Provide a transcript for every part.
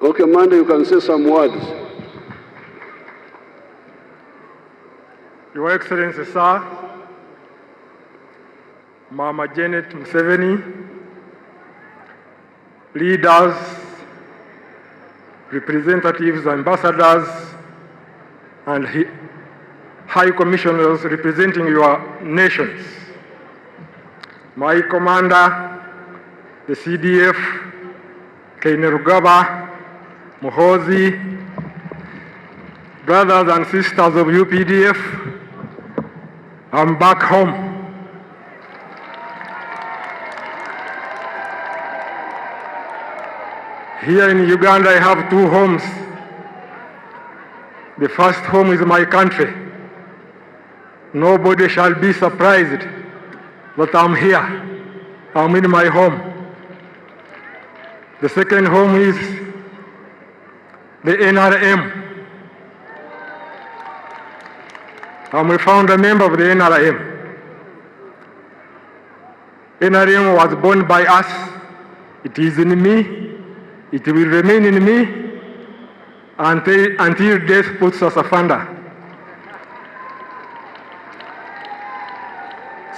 Okay, Mande, you can say some words. Your Excellency, Sir, Mama Janet Museveni, leaders, representatives, ambassadors, and high commissioners representing your nations, my commander, the CDF, Kainerugaba, Mohozi, brothers and sisters of UPDF, I'm back home. Here in Uganda, I have two homes. The first home is my country. Nobody shall be surprised that I'm here. I'm in my home. The second home is the NRM. I'm a founder member of the NRM. NRM was born by us. It is in me. It will remain in me until death puts us asunder.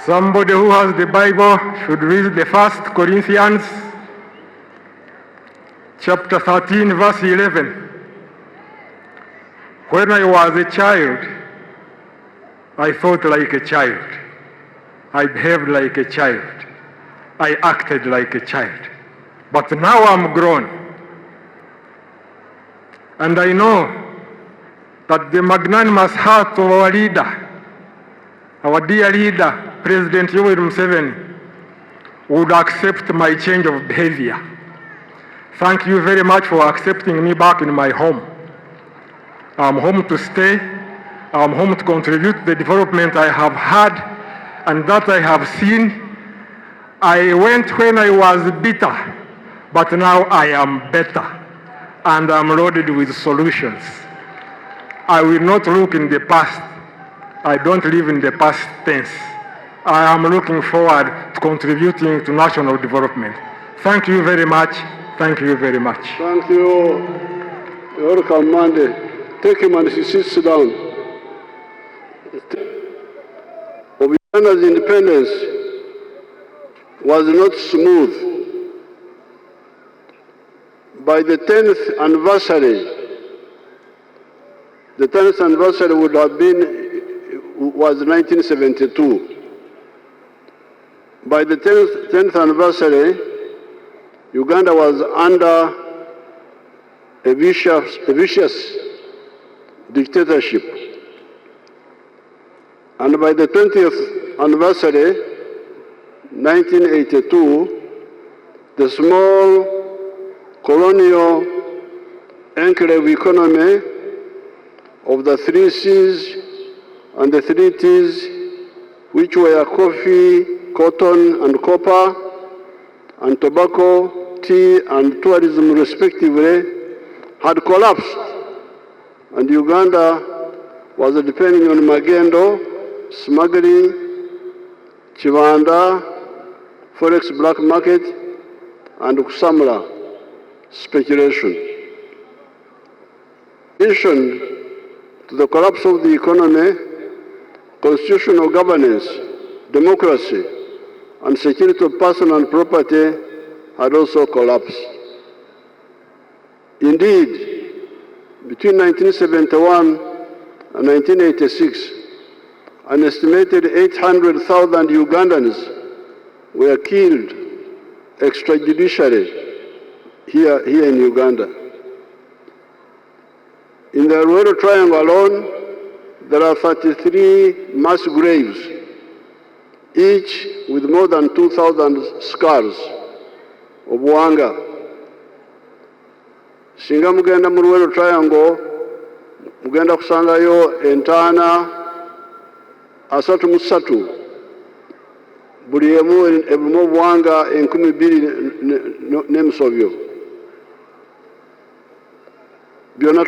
Somebody who has the Bible should read the 1 Corinthians chapter 13, verse 11. When I was a child, I thought like a child. I behaved like a child. I acted like a child. But now I'm grown. And I know that the magnanimous heart of our leader, our dear leader, President Yoweri Museveni, would accept my change of behavior. Thank you very much for accepting me back in my home. I'm home to stay. I'm home to contribute to the development I have had and that I have seen. I went when I was bitter, but now I am better, and I'm loaded with solutions. I will not look in the past. I don't live in the past tense. I am looking forward to contributing to national development. Thank you very much. Thank you very much. Thank you. You're welcome, Mande. Take him and he sits down. Of Uganda's independence was not smooth. By the 10th anniversary would have was 1972. By the 10th anniversary, Uganda was under a vicious dictatorship. And by the 20th anniversary, 1982, the small colonial enclave economy of the 3 C's and the 3 T's, which were coffee, cotton and copper, and tobacco, tea and tourism respectively, had collapsed, and Uganda was depending on magendo, smuggling, chibanda, forex black market, and kusamla speculation. In addition to the collapse of the economy, constitutional governance, democracy, and security of person and property had also collapsed. Indeed, between 1971 and 1986, an estimated 800,000 Ugandans were killed extrajudicially here in Uganda. In the Kololo Triangle alone, there are 33 mass graves, each with more than 2,000 scars of wanga. Singa mugenda mu Kololo Triangle, mugenda kusangayo entaana 33, buli emu ebumu obuwanga 2,000 n'emusobyo. Byonna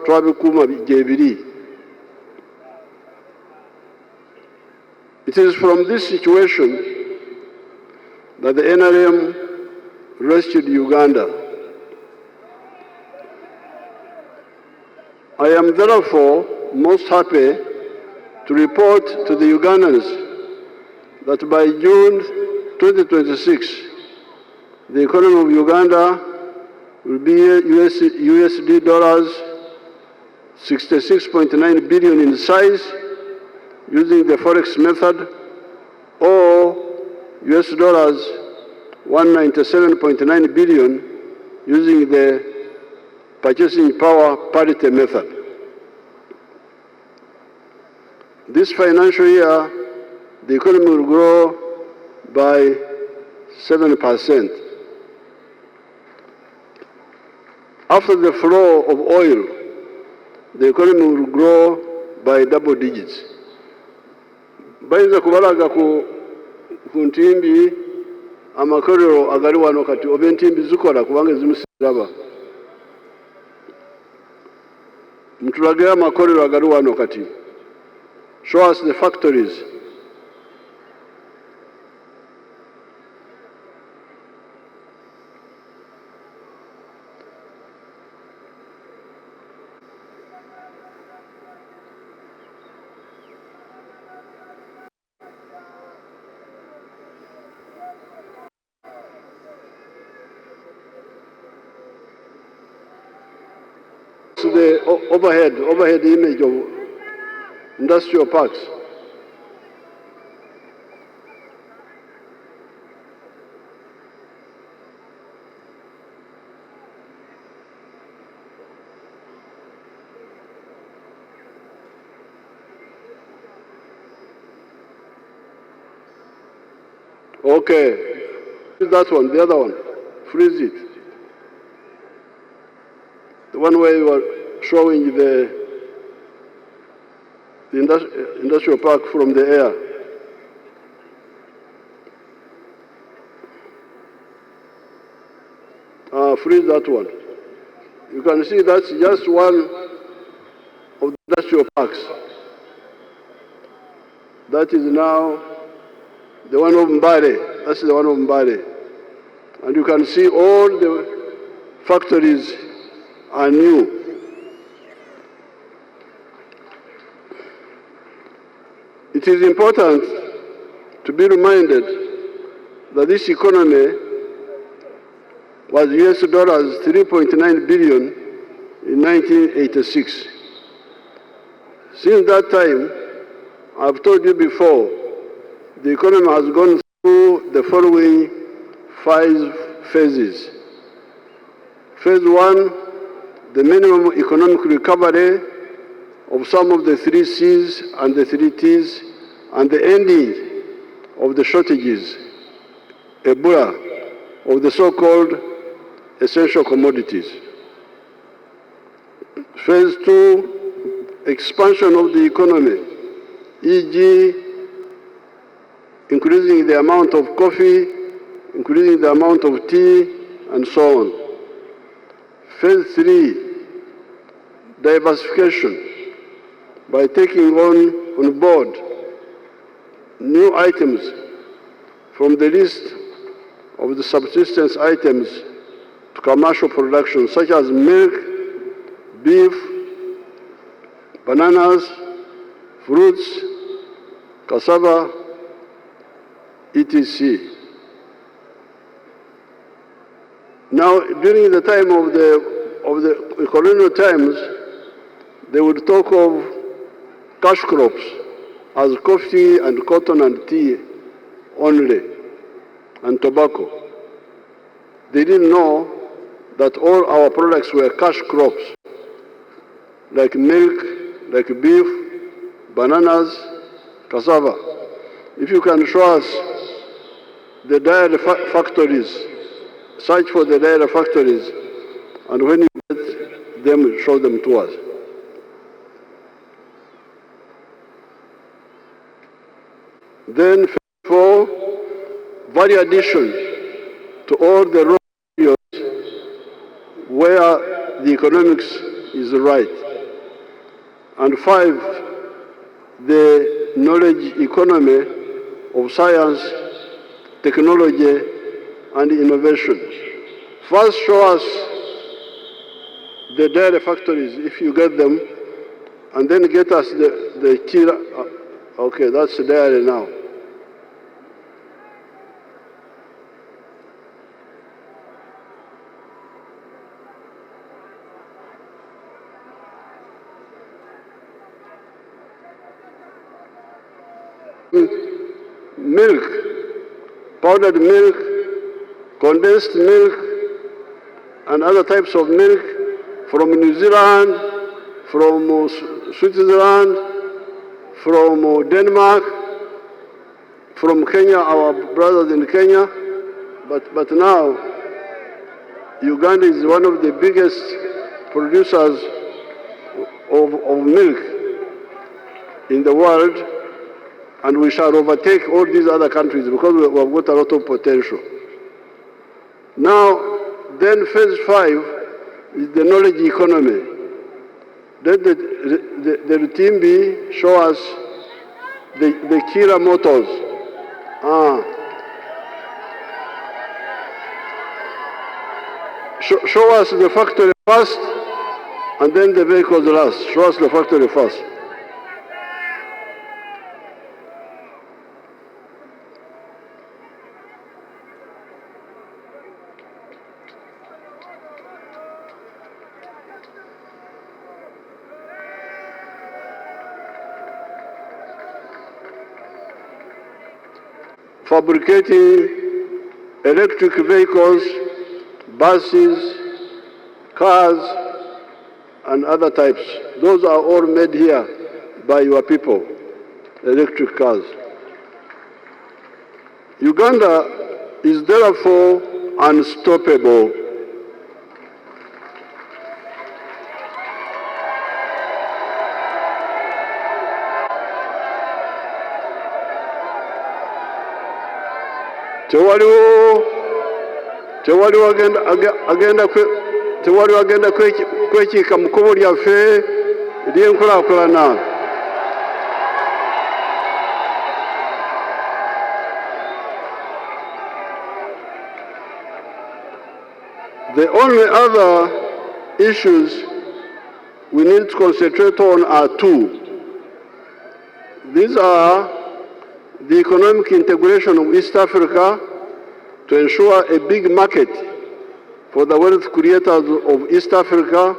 twabikuuma gyebiri. It is from this situation that the NRM rescued Uganda. I am therefore most happy to report to the Ugandans that by June 2026, the economy of Uganda will be USD dollars 66.9 billion in size using the Forex method, or US dollars 197.9 billion using the purchasing power parity method. This financial year, the economy will grow by 7%. After the flow of oil, the economy will grow by double digits. Bayinza kubalaga ku ntimbi amakolero agali wano kati oba entimbi zikola kubanga ezimusiraba. Mutulage amakolero agali wano kati. Show us the factories. So the overhead image of industrial parks. Okay, that one, the other one, freeze it. The one where you are showing the industrial park from the air. Freeze that one. You can see that's just one of the industrial parks. That is now the one of Mbale. That's the one of Mbale. And you can see all the factories are new. It is important to be reminded that this economy was US dollars 3.9 billion in 1986. Since that time, I've told you before, the economy has gone through the following 5 phases. Phase 1, the minimum economic recovery of some of the 3 C's and the 3 T's, and the ending of the shortages, Ebola, of the so-called essential commodities. Phase 2, expansion of the economy, e.g., increasing the amount of coffee, increasing the amount of tea, and so on. Phase 3, diversification, by taking on board new items from the list of the subsistence items to commercial production, such as milk, beef, bananas, fruits, cassava, etc. Now, during the time of the colonial times, they would talk of cash crops as coffee and cotton and tea only, and tobacco. They didn't know that all our products were cash crops, like milk, like beef, bananas, cassava. If you can show us the dairy factories, search for the dairy factories, and when you get them, show them to us. Then, for value addition to all the raw materials where the economics is right. And 5, the knowledge economy of science, technology, and innovation. First, show us the dairy factories, if you get them, and then get us the killer. Okay, that's there now. Milk, powdered milk, condensed milk, and other types of milk from New Zealand, from Switzerland, from Denmark, from Kenya, our brothers in Kenya. But now, Uganda is one of the biggest producers of milk in the world, and we shall overtake all these other countries because we have got a lot of potential. Now, then phase 5 is the knowledge economy. Let the routine B show us the killer motors. Show us the factory first, and then the vehicles last. Show us the factory first. Fabricating electric vehicles, buses, cars, and other types. Those are all made here by your people, electric cars. Uganda is therefore unstoppable. tewaliwo agenda kwekiika mu kkubo lyaffe ery'enkulaakulana. The only other issues we need to concentrate on are two. These are the economic integration of East Africa to ensure a big market for the wealth creators of East Africa,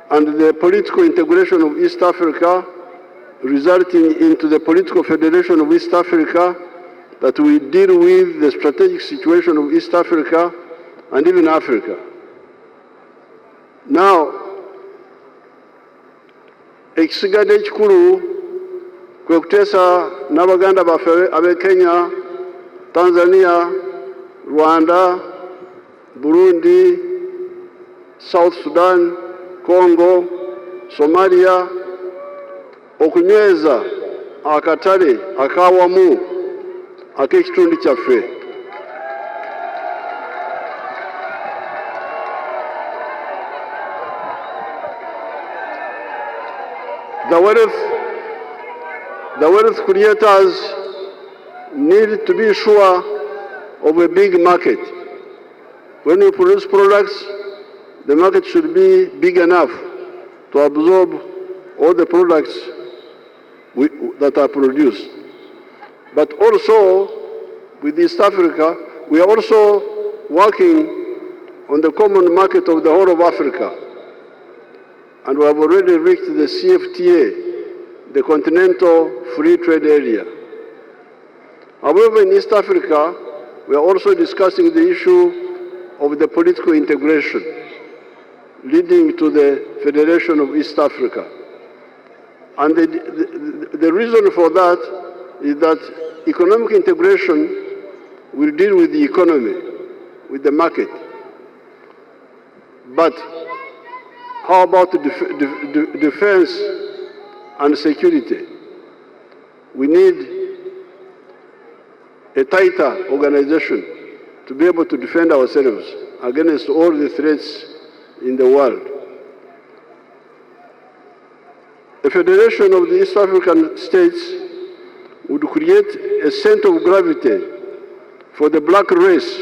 and the political integration of East Africa, resulting into the political federation of East Africa, that we deal with the strategic situation of East Africa and even Africa. Now, ekisigadde ekikulu kwe kuteesa n'abaganda baffe ab'e Kenya, Tanzania, Rwanda, Burundi, South Sudan, Congo, Somalia, okunyweza akatale akawamu ak'ekitundu kyaffe. The wealth creators need to be sure of a big market. When we produce products, the market should be big enough to absorb all the products that are produced. But also, with East Africa, we are also working on the common market of the whole of Africa. And we have already reached the CFTA, the Continental Free Trade Area. However, in East Africa, we are also discussing the issue of the political integration leading to the Federation of East Africa. And the reason for that is that economic integration will deal with the economy, with the market. But how about defense and security? We need a tighter organization to be able to defend ourselves against all the threats in the world. A federation of the East African states would create a center of gravity for the black race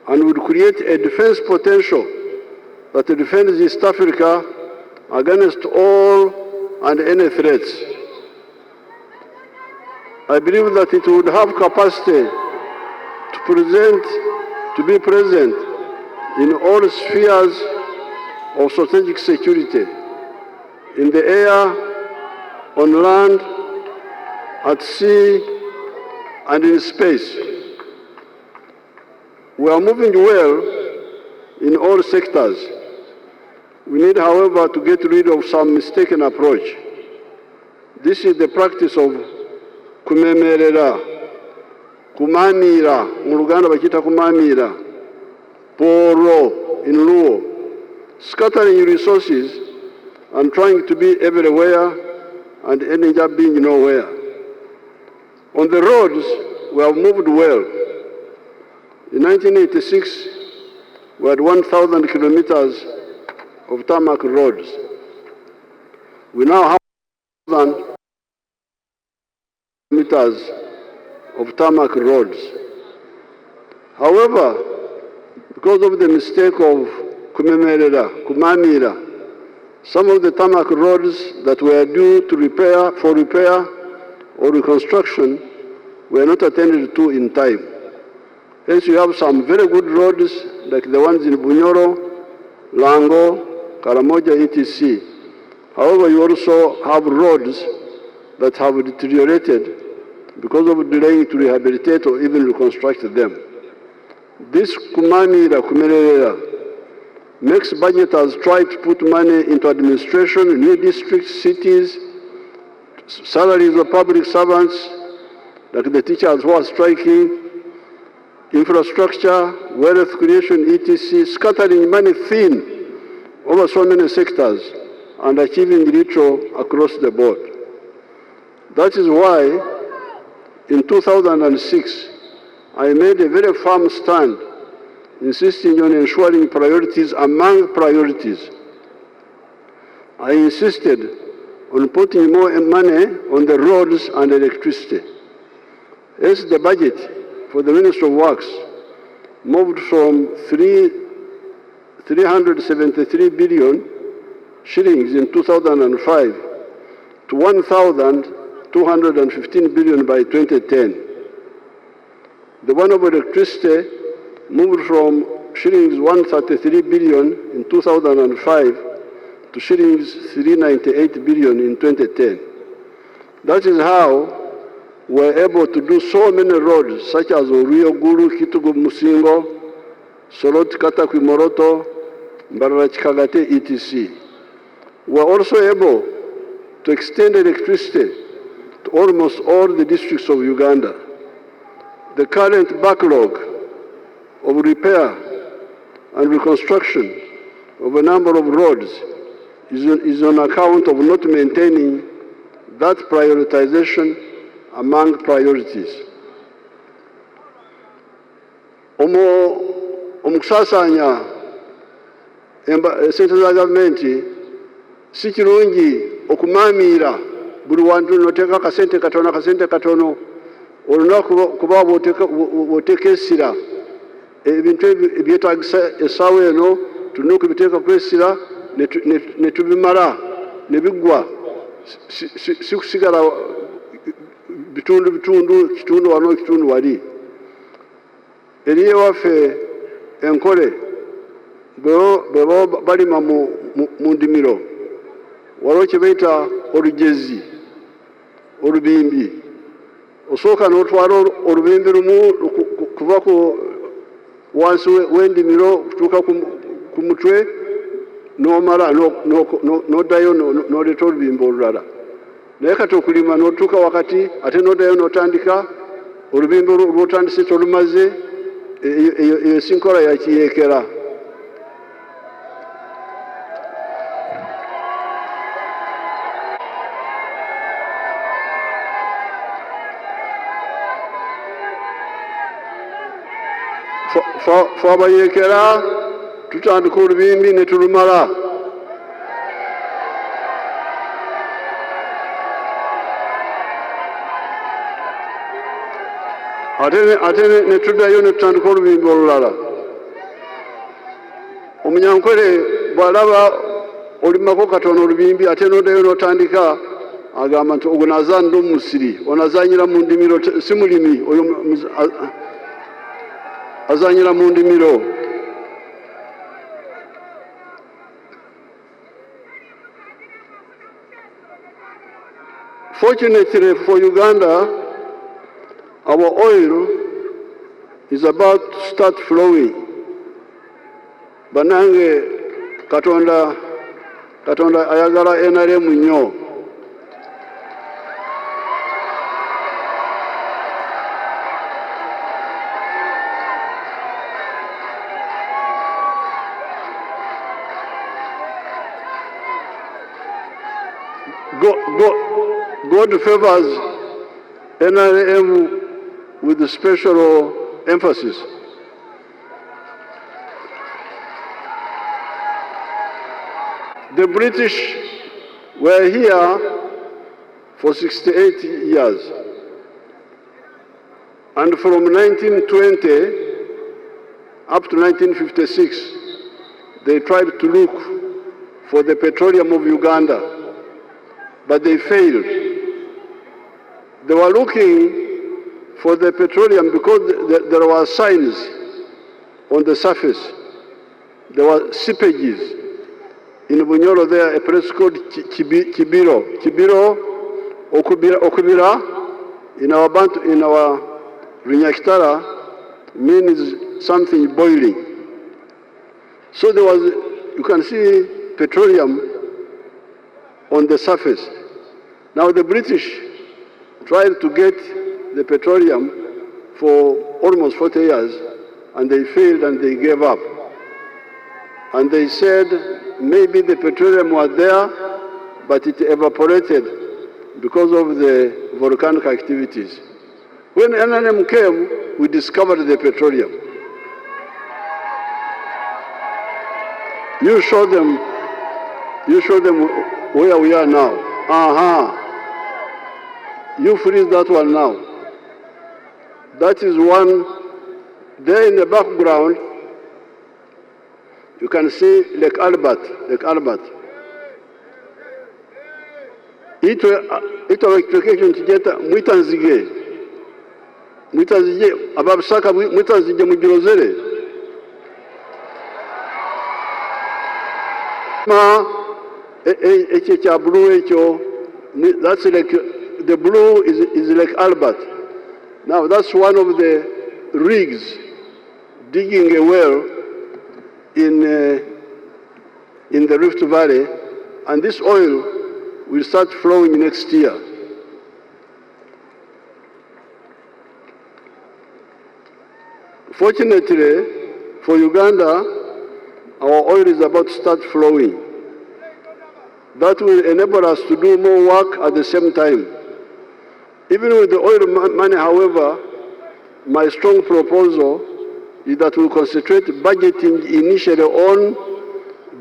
and would create a defense potential that defends East Africa against all and any threats. I believe that it would have capacity to be present in all spheres of strategic security, in the air, on land, at sea, and in space. We are moving well in all sectors. We need, however, to get rid of some mistaken approach. This is the practice of kumemerera, kumamira, mu Luganda bakita kumamira, poro in Luo, scattering resources and trying to be everywhere and ending up being nowhere. On the roads, we have moved well. In 1986, we had 1,000 kilometers of tarmac roads. We now have 1,000 kilometers of tarmac roads. However, because of the mistake of kumamira, some of the tarmac roads that were due to repair or reconstruction were not attended to in time. Hence, you have some very good roads like the ones in Bunyoro, Lango, Karamoja, etc. However, you also have roads that have deteriorated because of delaying to rehabilitate or even reconstruct them. This kumerera makes budgeters try to put money into administration, new districts, cities, salaries of public servants, like the teachers who are striking, infrastructure, wealth creation, etc., scattering money thin over so many sectors and achieving little across the board. That is why in 2006, I made a very firm stand, insisting on ensuring priorities among priorities. I insisted on putting more money on the roads and electricity. As the budget for the Ministry of Works moved from 373 billion shillings in 2005 to 1,215 billion by 2010. The one of electricity moved from shillings 133 billion in 2005 to shillings 398 billion in 2010. That is how we're able to do so many roads such as Oruyo Gulu, Kitugu Musingo, Soroti Katakwi Moroto, Mbarara Chikagate, etc. We're also able to extend electricity to almost all the districts of Uganda. The current backlog of repair and reconstruction of a number of roads is on account of not maintaining that prioritization among priorities. Omukusasanya sente za gavumenti si kirungi okumamira buli wantu noteeka akasente katono olina kuba bw'oteeka essira ebintu ebyetaagisa essaawa eno tulina okubiteeka ku essira ne tubimala ne biggwa si kusigala kitundu wano kitundu wali. Eri ewaffe enkole bwe balima mu ndimiro waliwo kye bayita olugezi olubimbi, osooka n'otwala olubimbi lumu kuva ku wansi w'endimiro kutuuka ku mutwe n'omala n'oddayo n'oleeta olubimbi olulala. Naye kati okulima n'otuuka wakati ate n'oddayo n'otandika olubimbi lw'otandise tolumaze, eyo si nkola ya kiyeekera. Fe abayeekera tutandika olubimbi ne tulumala. Ate ne tuddayo ne tutandika olubimbi olulala. Omunyankole bw'alaba olimako katono olubimbi ate n'oddayo n'otandika agamba nti ogwo nazaanira omusiri onazaanyira mu ndimiro si mulimi oyo azaanyira mu ndimiro. Fortunately for Uganda, our oil is about to start flowing. Banange Katonda ayagala NRM nnyo. God favors NRM with a special emphasis. The British were here for 68 years. And from 1920 up to 1956, they tried to look for the petroleum of Uganda, but they failed. They were looking for the petroleum because there were signs on the surface. There were seepages. In Bunyoro there, a place called Kibiro. Kibiro, Okubira, in our Rinyakitara, means something boiling. So there was, you can see petroleum on the surface. Now the British tried to get the petroleum for almost 40 years, and they failed and they gave up. And they said maybe the petroleum was there, but it evaporated because of the volcanic activities. When NRM came, we discovered the petroleum. You show them where we are now. You freeze that one now. That is one. There in the background, you can see Lake Albert. Ito electrification kijeta mwitanzige ababisaka mwitanzige mujirozere ekyo kya blue ekyo. That's like the blue is like Albert. Now that's one of the rigs digging a well in the Rift Valley, and this oil will start flowing next year. Fortunately for Uganda, our oil is about to start flowing. That will enable us to do more work at the same time. Even with the oil money, however, my strong proposal is that we concentrate budgeting initially on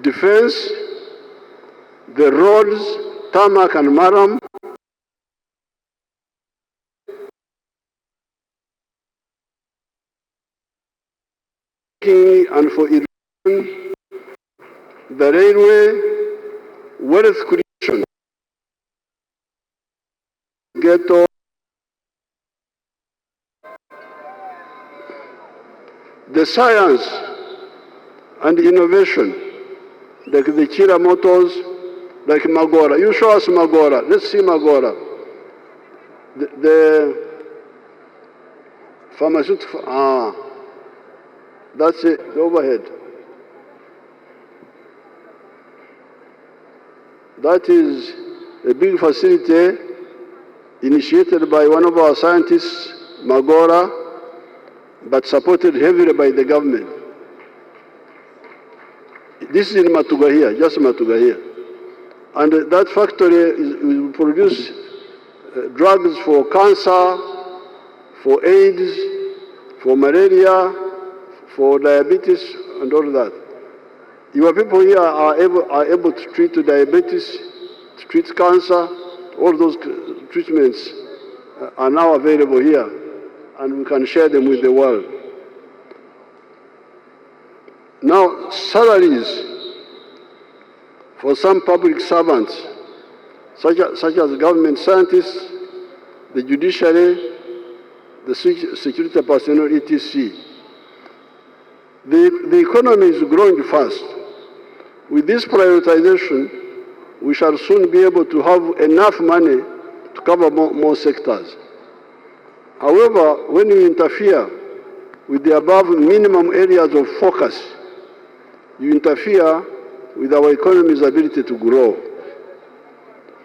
defense, the roads, tarmac and maram, and for irrigation, the railway, wealth creation, ghetto, the science and innovation, like the Chira motors, like Magora. You show us Magora. Let's see Magora. The pharmaceutical, that's it, the overhead. That is a big facility initiated by one of our scientists, Magora, but supported heavily by the government. This is in Matugahia, just Matugahia. And that factory will produce drugs for cancer, for AIDS, for malaria, for diabetes, and all that. Your people here are able to treat diabetes, to treat cancer. All those treatments are now available here, and we can share them with the world. Now, salaries for some public servants, such as government scientists, the judiciary, the security personnel, etc. The economy is growing fast. With this prioritization, we shall soon be able to have enough money to cover more sectors. However, when you interfere with the above minimum areas of focus, you interfere with our economy's ability to grow.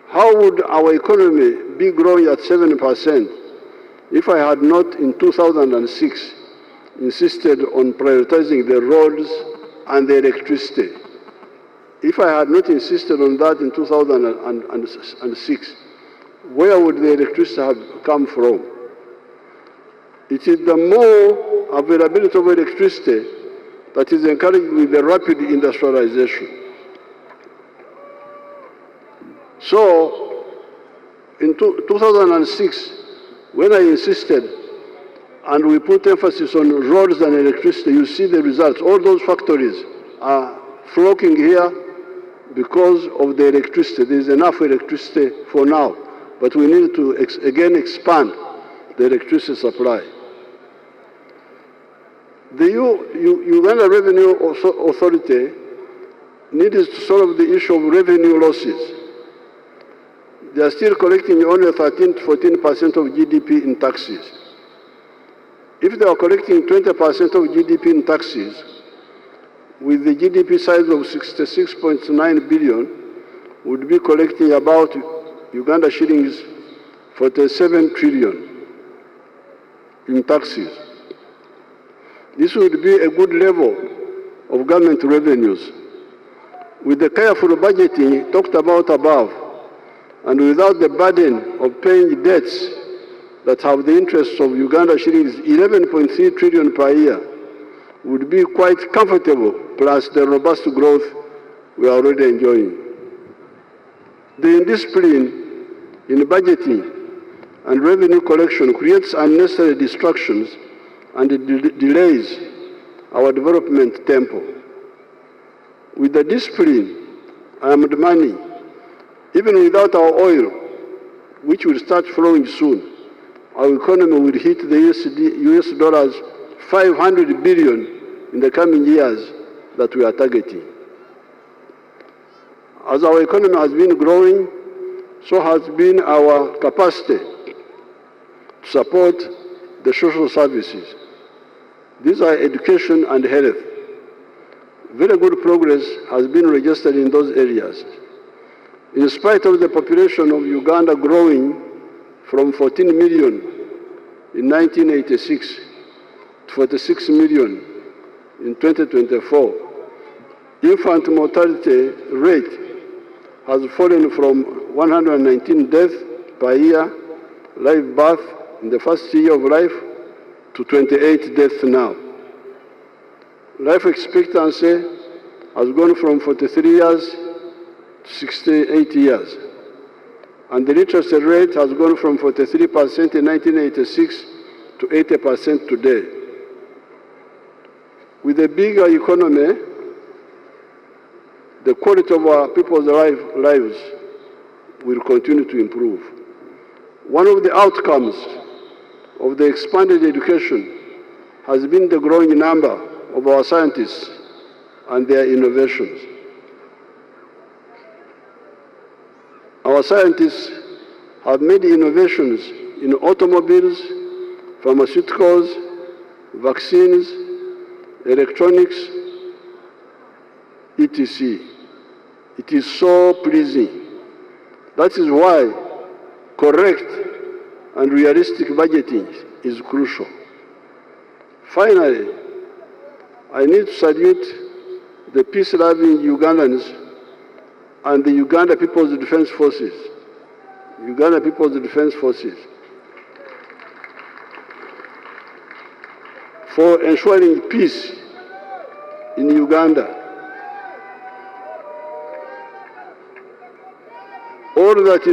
How would our economy be growing at 7% if I had not in 2006 insisted on prioritizing the roads and the electricity? If I had not insisted on that in 2006, where would the electricity have come from? It is the more availability of electricity that is encouraged with the rapid industrialization. So, in 2006, when I insisted and we put emphasis on roads and electricity, you see the results. All those factories are flocking here because of the electricity. There is enough electricity for now, but we need to again expand the electricity supply. The Uganda Revenue Authority needs to solve the issue of revenue losses. They are still collecting only 13 to 14% of GDP in taxes. If they are collecting 20% of GDP in taxes, with the GDP size of 66.9 billion, would be collecting about Uganda shillings 47 trillion in taxes. This would be a good level of government revenues. With the careful budgeting talked about above, and without the burden of paying debts that have the interests of Uganda shillings 11.3 trillion per year, would be quite comfortable, plus the robust growth we are already enjoying. The indiscipline in budgeting and revenue collection creates unnecessary distractions and delays our development tempo. With the discipline and the money, even without our oil, which will start flowing soon, our economy will hit the US dollars 500 billion in the coming years that we are targeting. As our economy has been growing, so has been our capacity to support the social services. These are education and health. Very good progress has been registered in those areas. In spite of the population of Uganda growing from 14 million in 1986 to 46 million in 2024, infant mortality rate has fallen from 119 deaths per year, live birth in the first year of life, to 28 deaths now. Life expectancy has gone from 43 years to 68 years. And the literacy rate has gone from 43% in 1986 to 80% today. With a bigger economy, the quality of our people's lives will continue to improve. One of the outcomes of the expanded education has been the growing number of our scientists and their innovations. Our scientists have made innovations in automobiles, pharmaceuticals, vaccines, electronics, etc. It is so pleasing. That is why correct and realistic budgeting is crucial. Finally, I need to salute the peace-loving Ugandans and the Uganda People's Defense Forces. Uganda People's Defense Forces for ensuring peace in Uganda. All that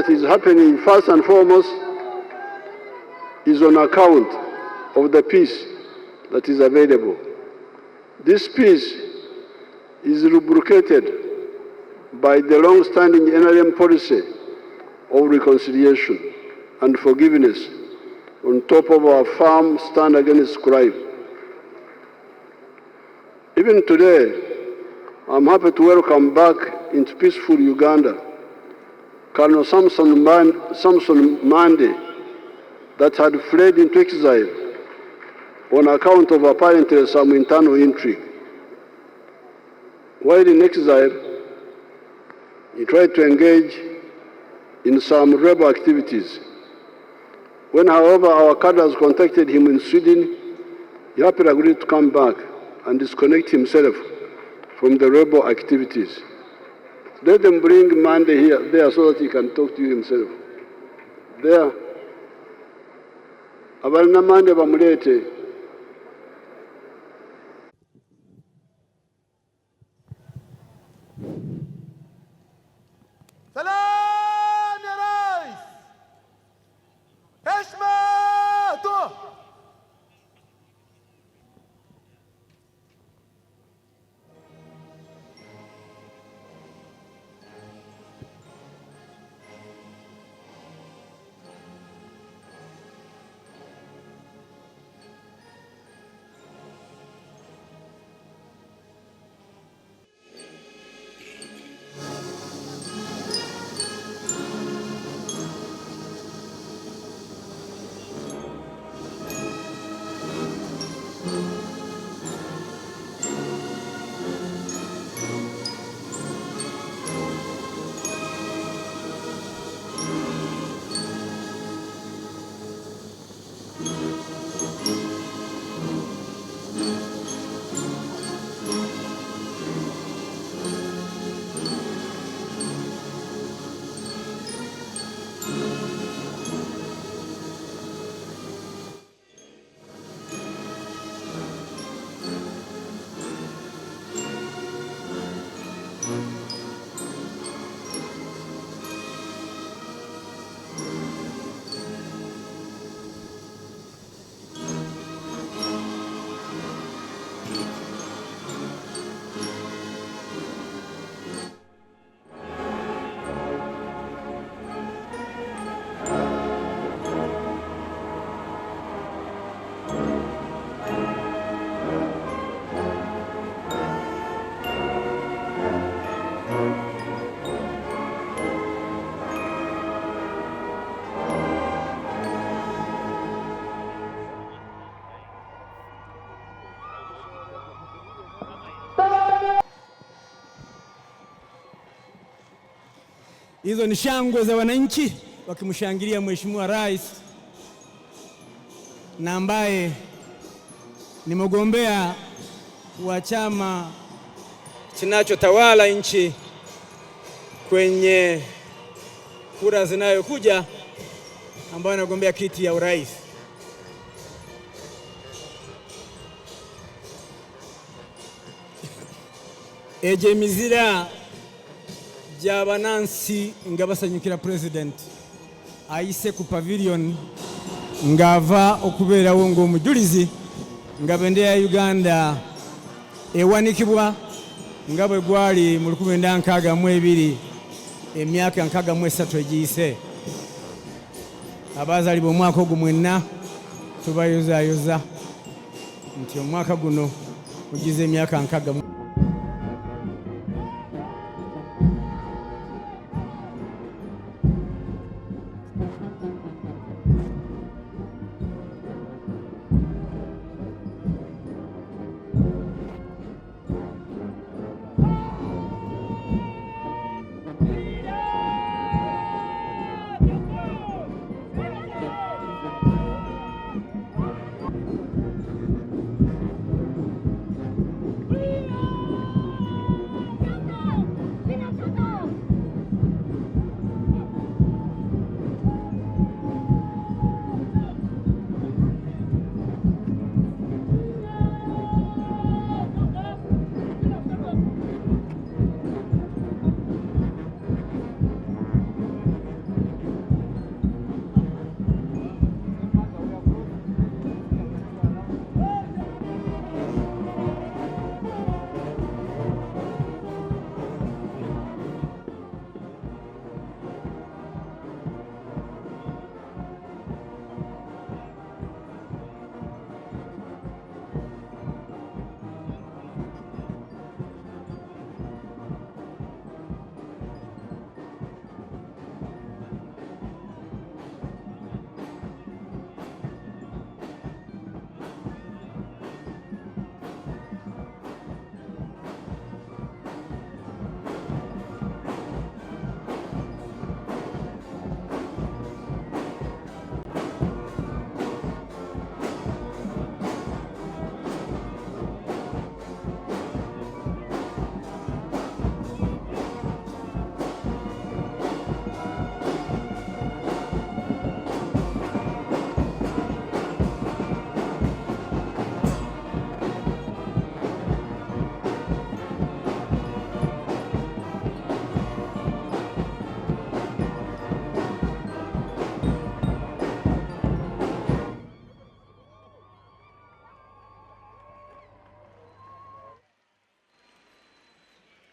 is happening first and foremost is on account of the peace that is available. This peace is lubricated by the long-standing NRM policy of reconciliation and forgiveness on top of our firm stand against crime. Even today, I'm happy to welcome back into peaceful Uganda Colonel Samson Mande that had fled into exile on account of apparently some internal intrigue. While in exile, he tried to engage in some rebel activities. When, however, our cadres contacted him in Sweden, he happily agreed to come back and disconnect himself from the rebel activities. Let them bring Mande there so that he can talk to you himself. There. Abalina Mande bamulete. Salam ya Rais. Heshima tu. Hizo ni shangwe za wananchi wakimshangilia Mheshimiwa Rais na ambaye ni mgombea wa chama kinachotawala nchi kwenye kura zinayokuja, ambaye anagombea kiti ya urais. Eje mizira Jabanansi ngabasanyukira president ayise ku pavilion ngava okubera wongo mujulizi ngabendera ya Uganda ewanikibwa ngabwe gwali mu 1962 emyaka 63 egiyise abazali bo mwaka ogwo mwenna tubayozayoza nti omwaka guno ugize emyaka 60.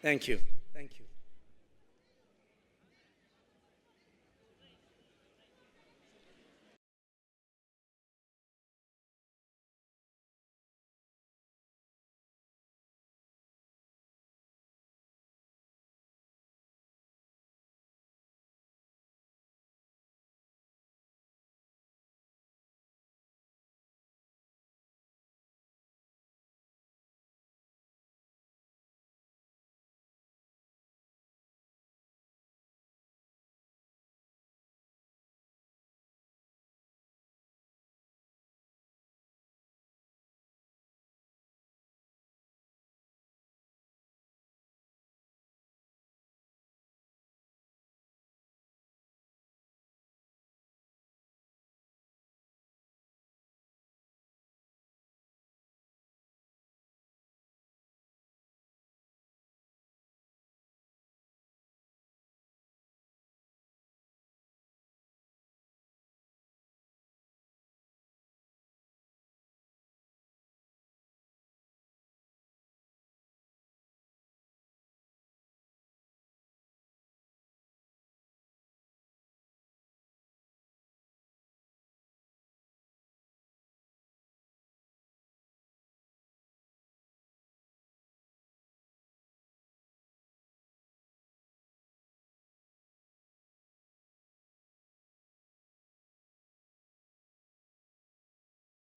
Thank you. Thank you.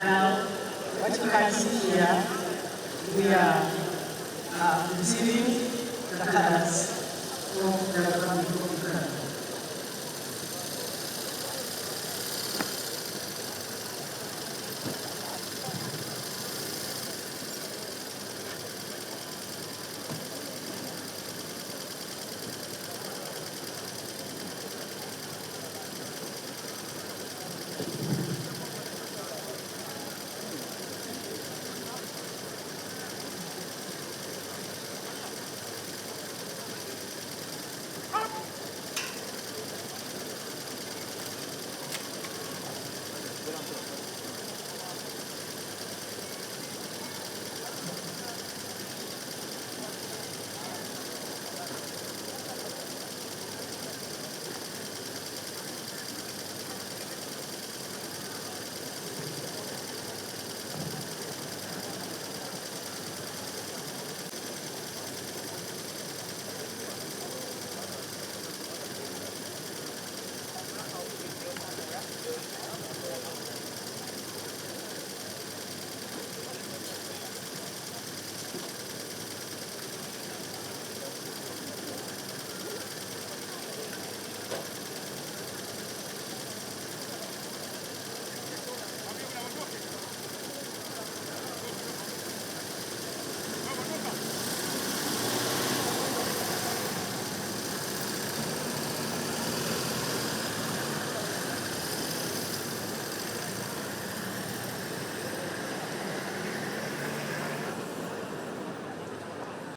Now, what you can see here, we are receiving the colors of the Republic of Ukraine.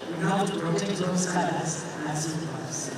We have to protect those colors as you have seen.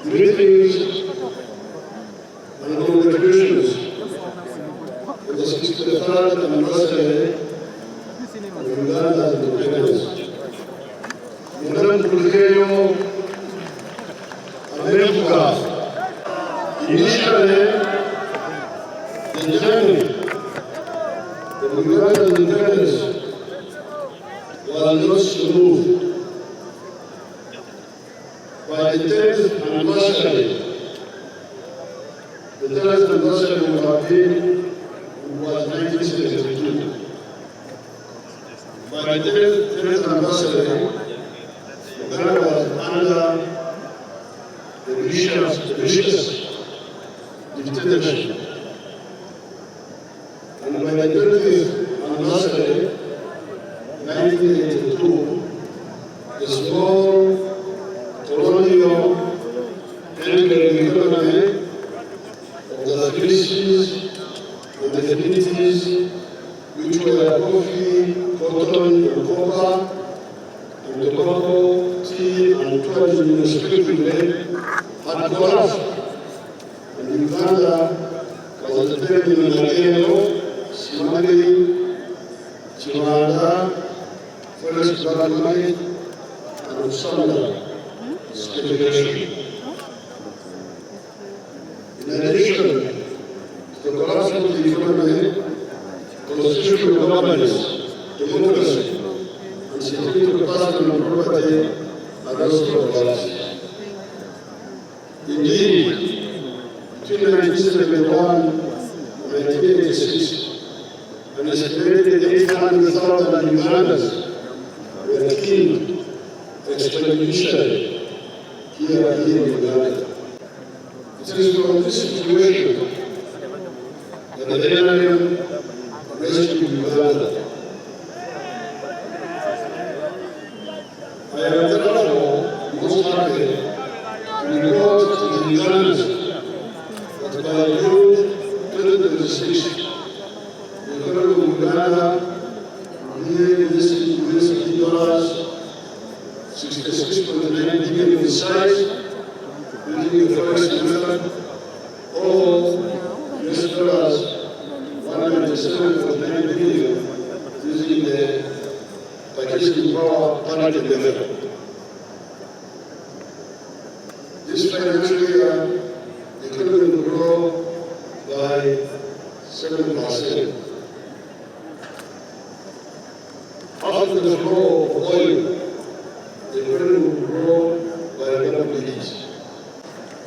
Greetings and congratulations on the 63rd anniversary of Uganda's independence. Madame Kololo America, initially the journey of Uganda's independence was not smooth. By the 10th anniversary, the 10th anniversary would have been was 1972. By the 10th anniversary, Uganda was under the vicious dictatorship. And by the 20th anniversary, 1982, the small colonial anchoring economy of the species and the communities which were coffee, cotton, and copper, and tobacco, tea, and tourism respectively, had collapsed. And Uganda was depending on Kololo, smuggling, Chimanda, forest development, and standard speculation. In addition to the collapse of the economy, constitutional governance, democracy, and security of personal property are also collapsed. Indeed, between 1971 and 1986, an estimated 800,000 Ugandans were killed extrajudicially here in Uganda. It is from this situation that the NRM rescued Uganda. I am therefore most happy to report to the Ugandans that by June 2026, the economy of Uganda will invest dollars 66.9 billion in size, using the first method, or dollars 197.9 billion using the purchasing power parity method. 7%. After the flow of oil, the economy will grow by double digits.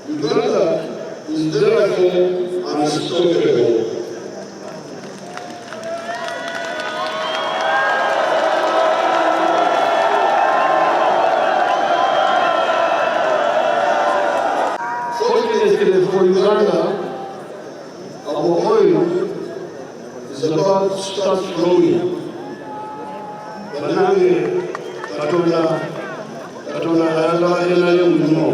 Uganda is therefore unstoppable. Fortunately for Uganda, our oil is about to start flowing. Banange Katonda ayagala nayo muno.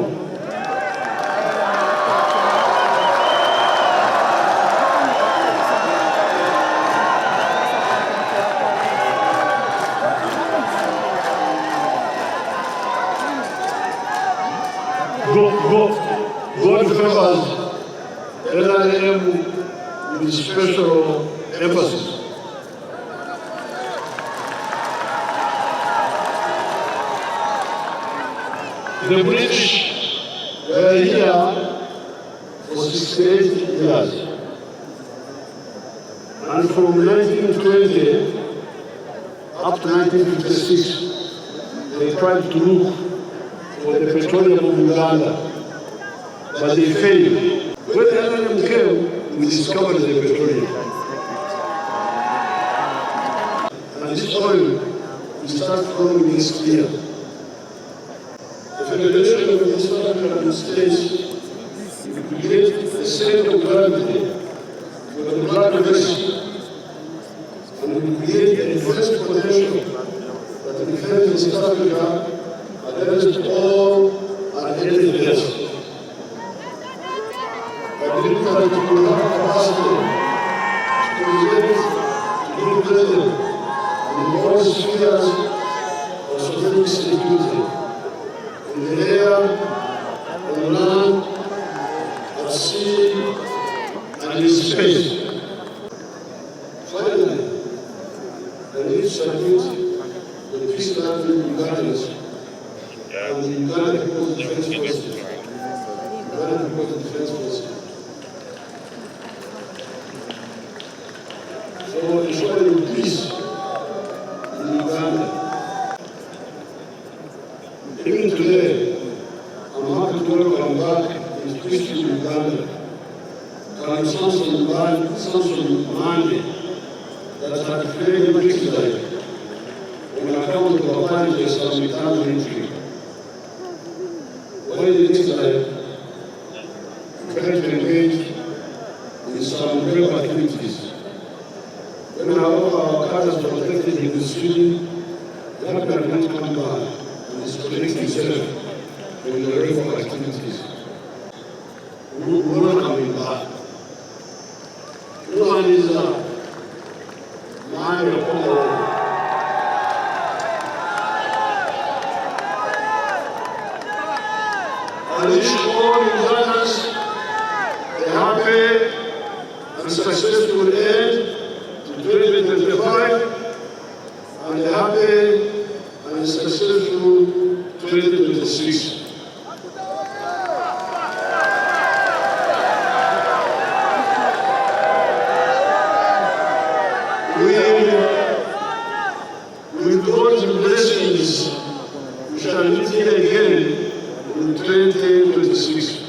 God favors NIM with special emphasis. The British were here for 68 years, and from 1920 up to 1956, they tried to look for the petroleum of Uganda, but they failed. When NRM came, we discovered the petroleum. And this oil will start flowing this year. The Federation of East African States will create a center of gravity for the blood vessel and will create a defense potential that defends East Africa against all and any threats. I believe that we will have capacity to be present in all spheres of strategic security, in the air, on land, at sea, and in space. Finally, I need to salute the peace-loving Ugandans and the Uganda People's Defense Forces. Uganda People's Defense Forces. For ensuring peace in Uganda. Even today, I'm happy to welcome back in peaceful Uganda Colonel Samson Mande that had fled British on account of apparently some internal intrigue. While in exile, tried to engage in some brave activities. When our colors protected him in Sweden, the happy event come back and disconnect himself from the rebel activities. We welcome him back. One is my Kololo. I wish all Ugandans a happy and successful end to 2025 and a happy and successful 2026. With God's blessings, we shall meet here again in 2026.